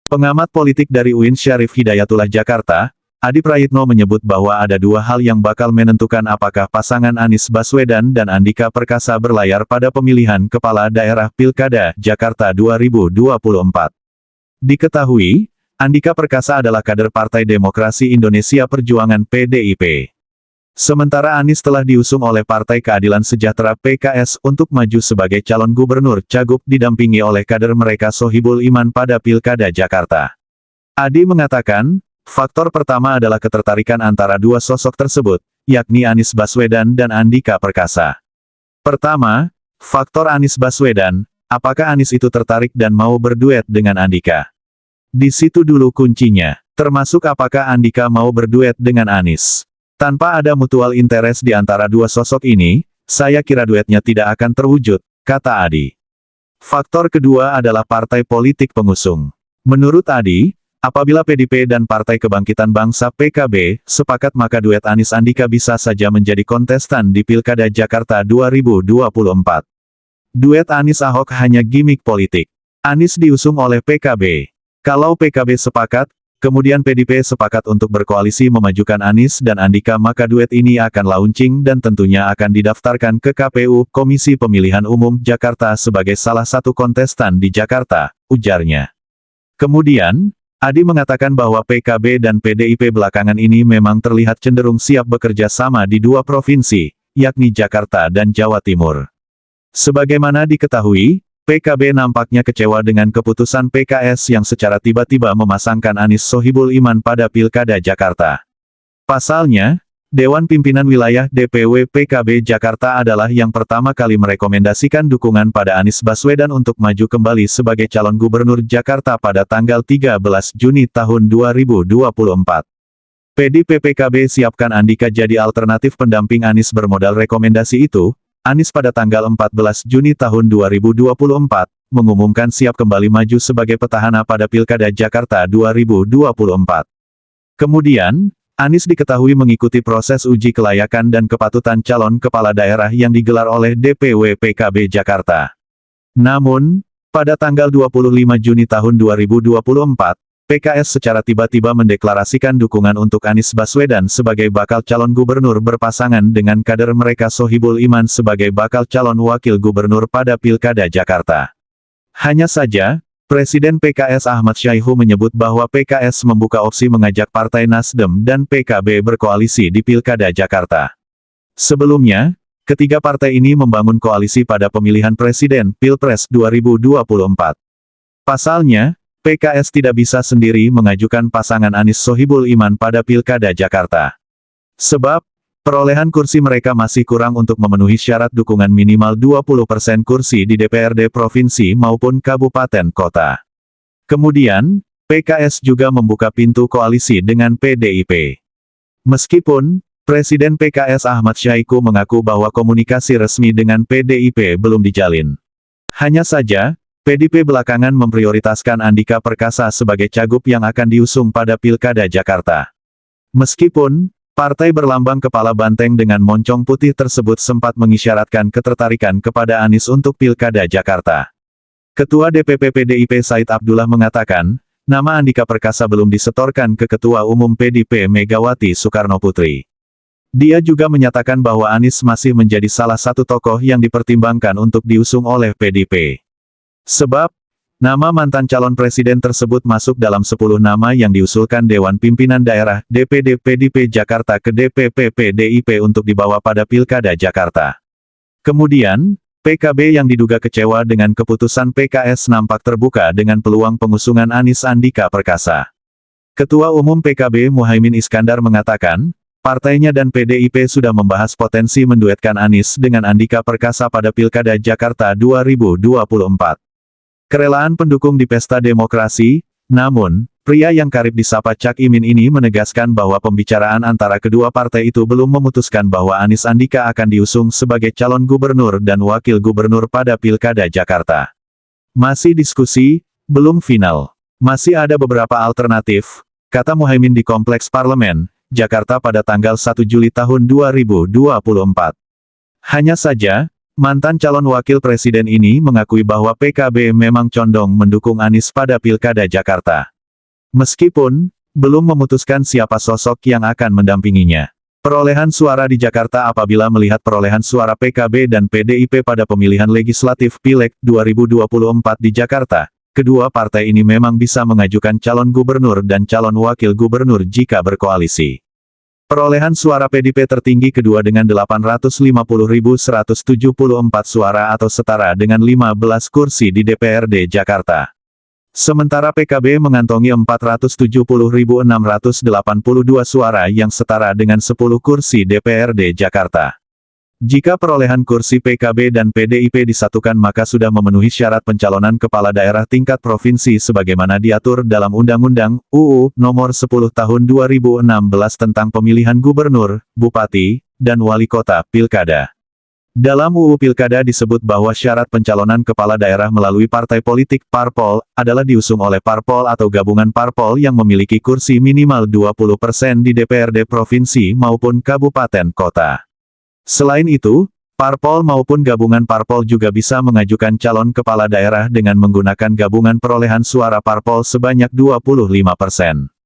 Pengamat politik dari UIN Syarif Hidayatullah Jakarta, Adi Prayitno menyebut bahwa ada dua hal yang bakal menentukan apakah pasangan Anies Baswedan dan Andika Perkasa berlayar pada pemilihan kepala daerah Pilkada Jakarta 2024. Diketahui, Andika Perkasa adalah kader Partai Demokrasi Indonesia Perjuangan (PDIP). Sementara Anies telah diusung oleh Partai Keadilan Sejahtera (PKS) untuk maju sebagai calon gubernur Cagup didampingi oleh kader mereka Sohibul Iman pada Pilkada Jakarta. Adi mengatakan, faktor pertama adalah ketertarikan antara dua sosok tersebut, yakni Anies Baswedan dan Andika Perkasa. Pertama, faktor Anies Baswedan, apakah Anies itu tertarik dan mau berduet dengan Andika? Di situ dulu kuncinya, termasuk apakah Andika mau berduet dengan Anies. Tanpa ada mutual interest di antara dua sosok ini, saya kira duetnya tidak akan terwujud, kata Adi. Faktor kedua adalah partai politik pengusung. Menurut Adi, apabila PDIP dan Partai Kebangkitan Bangsa (PKB) sepakat maka duet Anies Andika bisa saja menjadi kontestan di Pilkada Jakarta 2024. Duet Anies Ahok hanya gimmick politik. Anies diusung oleh PKB. Kalau PKB sepakat, kemudian PDIP sepakat untuk berkoalisi memajukan Anies dan Andika maka duet ini akan launching dan tentunya akan didaftarkan ke KPU, Komisi Pemilihan Umum Jakarta sebagai salah satu kontestan di Jakarta, ujarnya. Kemudian, Adi mengatakan bahwa PKB dan PDIP belakangan ini memang terlihat cenderung siap bekerja sama di dua provinsi, yakni Jakarta dan Jawa Timur. Sebagaimana diketahui, PKB nampaknya kecewa dengan keputusan PKS yang secara tiba-tiba memasangkan Anies Sohibul Iman pada Pilkada Jakarta. Pasalnya, Dewan Pimpinan Wilayah DPW PKB Jakarta adalah yang pertama kali merekomendasikan dukungan pada Anies Baswedan untuk maju kembali sebagai calon gubernur Jakarta pada tanggal 13 Juni tahun 2024. PDIP PKB siapkan Andika jadi alternatif pendamping Anies bermodal rekomendasi itu. Anies pada tanggal 14 Juni tahun 2024, mengumumkan siap kembali maju sebagai petahana pada Pilkada Jakarta 2024. Kemudian, Anies diketahui mengikuti proses uji kelayakan dan kepatutan calon kepala daerah yang digelar oleh DPW PKB Jakarta. Namun, pada tanggal 25 Juni tahun 2024, PKS secara tiba-tiba mendeklarasikan dukungan untuk Anies Baswedan sebagai bakal calon gubernur berpasangan dengan kader mereka Sohibul Iman sebagai bakal calon wakil gubernur pada Pilkada Jakarta. Hanya saja, Presiden PKS Ahmad Syaihu menyebut bahwa PKS membuka opsi mengajak Partai Nasdem dan PKB berkoalisi di Pilkada Jakarta. Sebelumnya, ketiga partai ini membangun koalisi pada pemilihan presiden Pilpres 2024. Pasalnya, PKS tidak bisa sendiri mengajukan pasangan Anies Sohibul Iman pada Pilkada Jakarta. Sebab, perolehan kursi mereka masih kurang untuk memenuhi syarat dukungan minimal 20% kursi di DPRD provinsi maupun kabupaten kota. Kemudian, PKS juga membuka pintu koalisi dengan PDIP. Meskipun, Presiden PKS Ahmad Syaihu mengaku bahwa komunikasi resmi dengan PDIP belum dijalin. Hanya saja, PDIP belakangan memprioritaskan Andika Perkasa sebagai cagup yang akan diusung pada Pilkada Jakarta. Meskipun, partai berlambang kepala banteng dengan moncong putih tersebut sempat mengisyaratkan ketertarikan kepada Anies untuk Pilkada Jakarta. Ketua DPP PDIP Said Abdullah mengatakan, nama Andika Perkasa belum disetorkan ke Ketua Umum PDIP Megawati Soekarnoputri. Dia juga menyatakan bahwa Anies masih menjadi salah satu tokoh yang dipertimbangkan untuk diusung oleh PDIP. Sebab, nama mantan calon presiden tersebut masuk dalam 10 nama yang diusulkan Dewan Pimpinan Daerah DPD PDIP Jakarta ke DPP PDIP untuk dibawa pada Pilkada Jakarta. Kemudian, PKB yang diduga kecewa dengan keputusan PKS nampak terbuka dengan peluang pengusungan Anies Andika Perkasa. Ketua Umum PKB Muhaimin Iskandar mengatakan, partainya dan PDIP sudah membahas potensi menduetkan Anies dengan Andika Perkasa pada Pilkada Jakarta 2024. Kerelaan pendukung di pesta demokrasi, namun, pria yang karib disapa Cak Imin ini menegaskan bahwa pembicaraan antara kedua partai itu belum memutuskan bahwa Anies Andika akan diusung sebagai calon gubernur dan wakil gubernur pada Pilkada Jakarta. Masih diskusi, belum final. Masih ada beberapa alternatif, kata Muhaimin di Kompleks Parlemen, Jakarta pada tanggal 1 Juli tahun 2024. Hanya saja, mantan calon wakil presiden ini mengakui bahwa PKB memang condong mendukung Anies pada Pilkada Jakarta. Meskipun belum memutuskan siapa sosok yang akan mendampinginya. Perolehan suara di Jakarta. Apabila melihat perolehan suara PKB dan PDIP pada pemilihan legislatif Pileg 2024 di Jakarta, kedua partai ini memang bisa mengajukan calon gubernur dan calon wakil gubernur jika berkoalisi. Perolehan suara PDIP tertinggi kedua dengan 850.174 suara atau setara dengan 15 kursi di DPRD Jakarta. Sementara PKB mengantongi 470.682 suara yang setara dengan 10 kursi DPRD Jakarta. Jika perolehan kursi PKB dan PDIP disatukan maka sudah memenuhi syarat pencalonan kepala daerah tingkat provinsi sebagaimana diatur dalam Undang-Undang UU Nomor 10 Tahun 2016 tentang Pemilihan Gubernur, Bupati, dan Wali Kota Pilkada. Dalam UU Pilkada disebut bahwa syarat pencalonan kepala daerah melalui partai politik parpol adalah diusung oleh parpol atau gabungan parpol yang memiliki kursi minimal 20% di DPRD provinsi maupun kabupaten kota. Selain itu, parpol maupun gabungan parpol juga bisa mengajukan calon kepala daerah dengan menggunakan gabungan perolehan suara parpol sebanyak 25%.